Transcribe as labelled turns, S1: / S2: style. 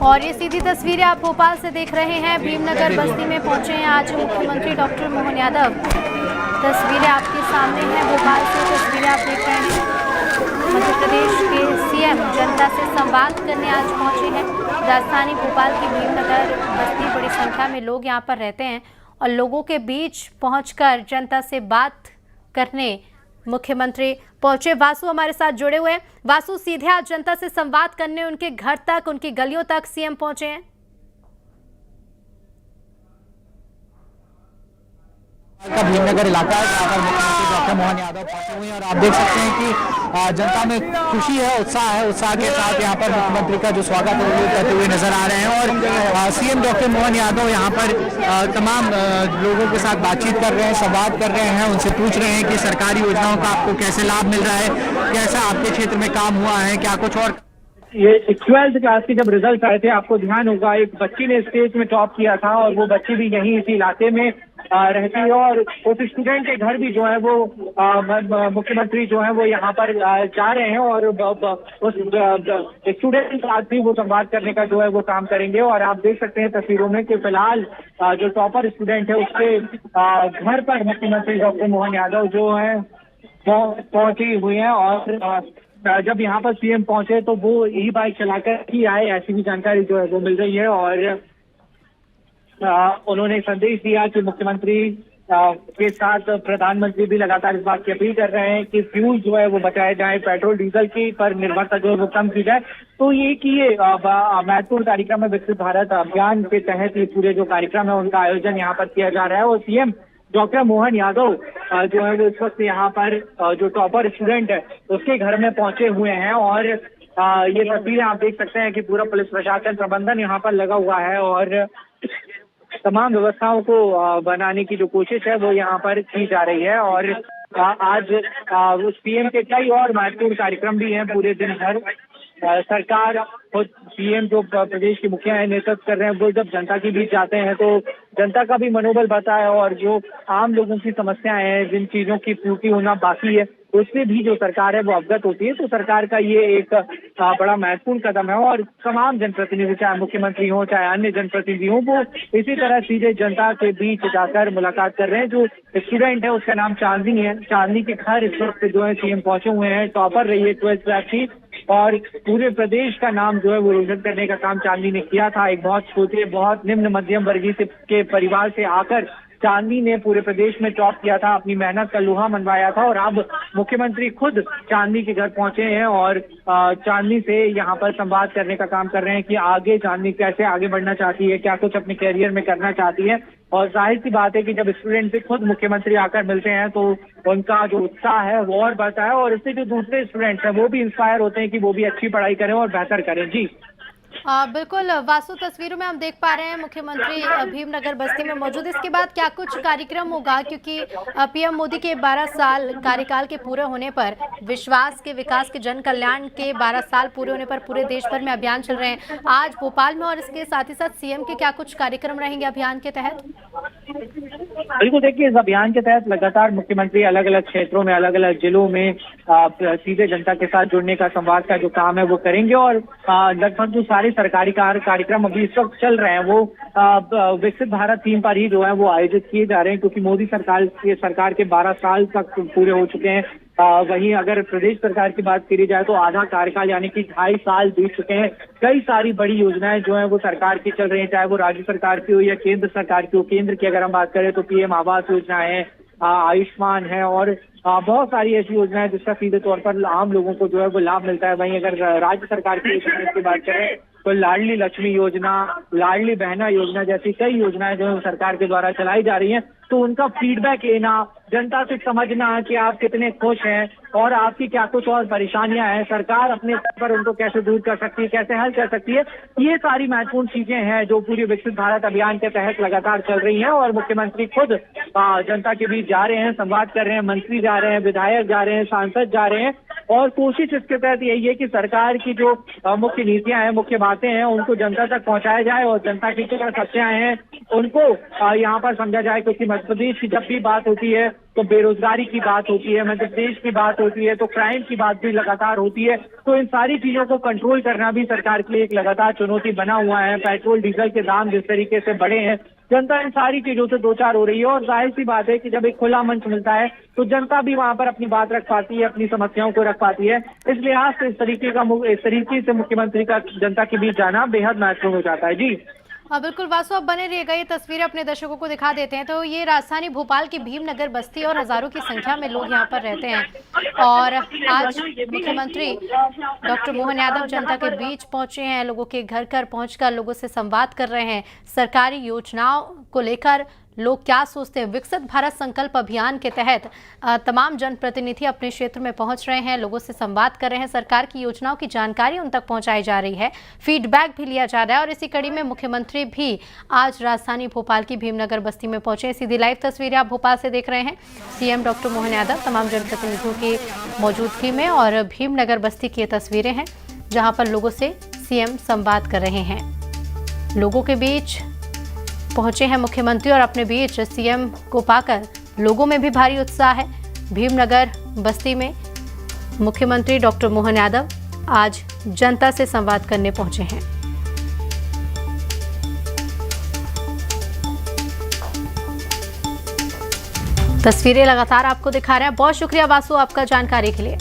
S1: और ये सीधी तस्वीरें आप भोपाल से देख रहे हैं। भीमनगर बस्ती में पहुंचे हैं आज मुख्यमंत्री डॉक्टर मोहन यादव। तस्वीरें आपके सामने हैं, भोपाल से तस्वीरें आप देख रहे हैं। मध्य प्रदेश के सीएम जनता से संवाद करने आज पहुंचे हैं। राजधानी भोपाल की भीमनगर बस्ती, बड़ी संख्या में लोग यहां पर रहते हैं और लोगों के बीच पहुंचकर जनता से बात करने मुख्यमंत्री पहुंचे। वासु हमारे साथ जुड़े हुए हैं। वासु, सीधे आज जनता से संवाद करने उनके घर तक, उनकी गलियों तक सीएम पहुंचे हैं।
S2: का भीमनगर इलाका है जहाँ पर मुख्यमंत्री डॉक्टर मोहन यादव पहुंचे हुए हैं और आप देख सकते हैं कि जनता में खुशी है, उत्साह के साथ यहाँ पर मुख्यमंत्री का जो स्वागत है वो करते हुए नजर आ रहे हैं। और सीएम डॉक्टर मोहन यादव यहाँ पर तमाम लोगों के साथ बातचीत कर रहे हैं, संवाद कर रहे हैं, उनसे पूछ रहे हैं कि सरकारी योजनाओं का आपको कैसे लाभ मिल रहा है, कैसा आपके क्षेत्र में काम हुआ है, क्या कुछ और।
S3: ये 12th क्लास के जब रिजल्ट आए थे, आपको ध्यान होगा एक बच्ची ने स्टेज में टॉप किया था और वो बच्ची भी यहीं इसी इलाके में रहती है और उस स्टूडेंट के घर भी जो है वो मुख्यमंत्री जो है वो यहाँ पर जा रहे हैं और उस स्टूडेंट के साथ भी वो संवाद करने का जो है वो काम करेंगे। और आप देख सकते हैं तस्वीरों में कि फिलहाल जो टॉपर स्टूडेंट है उसके घर पर मुख्यमंत्री डॉक्टर मोहन यादव जो है पहुंची हुई है। और जब यहाँ पर सीएम पहुंचे तो वो ई बाइक चलाकर ही आए, ऐसी भी जानकारी जो है वो मिल रही है। और उन्होंने संदेश दिया कि मुख्यमंत्री के साथ प्रधानमंत्री भी लगातार इस बात की अपील कर रहे हैं कि फ्यूल जो है वो बचाए जाए, पेट्रोल डीजल की पर निर्भरता जो है वो कम की जाए। तो ये कि ये महत्वपूर्ण कार्यक्रम है विकसित भारत अभियान के तहत ये पूरे जो कार्यक्रम है उनका आयोजन यहाँ पर किया जा रहा है। और सीएम डॉक्टर मोहन यादव जो है वो इस वक्त यहाँ पर जो टॉपर स्टूडेंट है उसके घर में पहुंचे हुए हैं। और ये तस्वीरें आप देख सकते हैं कि पूरा पुलिस प्रशासन प्रबंधन यहाँ पर लगा हुआ है और तमाम व्यवस्थाओं को बनाने की जो कोशिश है वो यहाँ पर की जा रही है। और आज उस पीएम के कई और महत्वपूर्ण कार्यक्रम भी हैं पूरे दिन भर। सरकार और पीएम जो प्रदेश के मुखिया है नेतृत्व कर रहे हैं वो जब जनता के बीच जाते हैं तो जनता का भी मनोबल बढ़ता है और जो आम लोगों की समस्याएं हैं, जिन चीजों की पूर्ति होना बाकी है उससे भी जो सरकार है वो अवगत होती है। तो सरकार का ये एक बड़ा महत्वपूर्ण कदम है और तमाम जनप्रतिनिधि, चाहे मुख्यमंत्री हो चाहे अन्य जनप्रतिनिधि हो, वो इसी तरह सीधे जनता के बीच जाकर मुलाकात कर रहे हैं। जो स्टूडेंट है उसका नाम चांदनी है। चांदनी के घर इस वक्त जो है सीएम पहुंचे हुए हैं। टॉपर रही है 12th क्लास की और पूरे प्रदेश का नाम जो है वो रोशन करने का काम चांदनी ने किया था। एक बहुत छोटे, बहुत निम्न मध्यम वर्गीय के परिवार से आकर चांदनी ने पूरे प्रदेश में टॉप किया था, अपनी मेहनत का लोहा मनवाया था। और अब मुख्यमंत्री खुद चांदनी के घर पहुंचे हैं और चांदनी से यहाँ पर संवाद करने का काम कर रहे हैं कि आगे चांदनी कैसे आगे बढ़ना चाहती है, क्या कुछ अपने कैरियर में करना चाहती है। और जाहिर सी बात है कि जब स्टूडेंट से खुद मुख्यमंत्री आकर मिलते हैं तो उनका जो उत्साह है वो और बढ़ता है और इससे जो दूसरे स्टूडेंट्स हैं वो भी इंस्पायर होते हैं कि वो भी अच्छी पढ़ाई करें और बेहतर करें। जी
S1: बिल्कुल वासु, तस्वीरों में हम देख पा रहे हैं मुख्यमंत्री भीमनगर बस्ती में मौजूद। इसके बाद क्या कुछ कार्यक्रम होगा, क्योंकि पीएम मोदी के 12 साल कार्यकाल के पूरे होने पर, विश्वास के विकास के जन कल्याण के 12 साल पूरे होने पर पूरे देश भर में अभियान चल रहे हैं आज भोपाल में और इसके साथ ही साथ सीएम के क्या कुछ कार्यक्रम रहेंगे अभियान के तहत?
S3: बिल्कुल, देखिए इस अभियान के तहत लगातार मुख्यमंत्री अलग अलग क्षेत्रों में, अलग अलग जिलों में सीधे जनता के साथ जुड़ने का, संवाद का जो काम है वो करेंगे। और लगभग जो सारे सरकारी कार्यक्रम अभी इस वक्त चल रहे हैं वो विकसित भारत थीम पर ही जो है वो आयोजित किए जा रहे हैं, क्योंकि मोदी सरकार के 12 साल तक पूरे हो चुके हैं। वहीं अगर प्रदेश सरकार की बात करी जाए तो आधा कार्यकाल यानी कि 2.5 साल बीत चुके हैं। कई सारी बड़ी योजनाएं जो है वो सरकार की चल रही हैं, चाहे वो राज्य सरकार की हो या केंद्र सरकार की हो। केंद्र की अगर हम बात करें तो पीएम आवास योजना है, आयुष्मान है और बहुत सारी ऐसी योजनाएं जिसका सीधे तौर पर आम लोगों को जो है वो लाभ मिलता है। वहीं अगर राज्य सरकार की योजना की बात करें तो लाडली लक्ष्मी योजना, लाडली बहना योजना जैसी कई योजनाएं जो है सरकार के द्वारा चलाई जा रही हैं। तो उनका फीडबैक लेना, जनता से समझना कि आप कितने खुश हैं और आपकी क्या कुछ और परेशानियां हैं, सरकार अपने स्तर पर उनको कैसे दूर कर सकती है, कैसे हल कर सकती है, ये सारी महत्वपूर्ण चीजें हैं जो पूरी विकसित भारत अभियान के तहत लगातार चल रही हैं। और मुख्यमंत्री खुद जनता के बीच जा रहे हैं, संवाद कर रहे हैं, मंत्री जा रहे हैं, विधायक जा रहे हैं, सांसद जा रहे हैं। और कोशिश इसके तहत यही है कि सरकार की जो मुख्य नीतियां हैं, मुख्य बातें हैं, उनको जनता तक पहुंचाया जाए और जनता की जो समस्याएं हैं उनको यहाँ पर समझा जाए। क्योंकि मध्य प्रदेश की जब भी बात होती है तो बेरोजगारी की बात होती है, मध्य प्रदेश की बात होती है, तो क्राइम की बात भी लगातार होती है। तो इन सारी चीजों को कंट्रोल करना भी सरकार के लिए एक लगातार चुनौती बना हुआ है। पेट्रोल डीजल के दाम जिस तरीके से बढ़े हैं, जनता इन सारी चीजों से दो चार हो रही है। और जाहिर सी बात है कि जब एक खुला मंच मिलता है तो जनता भी वहां पर अपनी बात रख पाती है, अपनी समस्याओं को रख पाती है। इस लिहाज से इस तरीके से मुख्यमंत्री का जनता के बीच जाना बेहद महत्वपूर्ण हो जाता है। जी
S1: बिल्कुल वासु, आप बने रहिएगा, ये तस्वीरें अपने दर्शकों को दिखा देते हैं। तो ये राजधानी भोपाल की भीमनगर बस्ती और हजारों की संख्या में लोग यहाँ पर रहते हैं और आज मुख्यमंत्री डॉक्टर मोहन यादव जनता के बीच पहुंचे हैं, लोगों के घर घर पहुंचकर लोगों से संवाद कर रहे हैं। सरकारी योजनाओं को लेकर लोग क्या सोचते हैं, विकसित भारत संकल्प अभियान के तहत तमाम जनप्रतिनिधि अपने क्षेत्र में पहुंच रहे हैं, लोगों से संवाद कर रहे हैं, सरकार की योजनाओं की जानकारी उन तक पहुंचाई जा रही है, फीडबैक भी लिया जा रहा है। और इसी कड़ी में मुख्यमंत्री भी आज राजधानी भोपाल की भीमनगर बस्ती में पहुंचे। सीधी लाइव तस्वीरें आप भोपाल से देख रहे हैं। सीएम डॉक्टर मोहन यादव तमाम जनप्रतिनिधियों की मौजूदगी में और भीमनगर बस्ती की ये तस्वीरें हैं जहाँ पर लोगों से सीएम संवाद कर रहे हैं। लोगों के बीच पहुंचे हैं मुख्यमंत्री और अपने बीच सीएम को पाकर लोगों में भी भारी उत्साह है। भीमनगर बस्ती में मुख्यमंत्री डॉक्टर मोहन यादव आज जनता से संवाद करने पहुंचे हैं। तस्वीरें लगातार आपको दिखा रहे हैं। बहुत शुक्रिया वासु आपका जानकारी के लिए।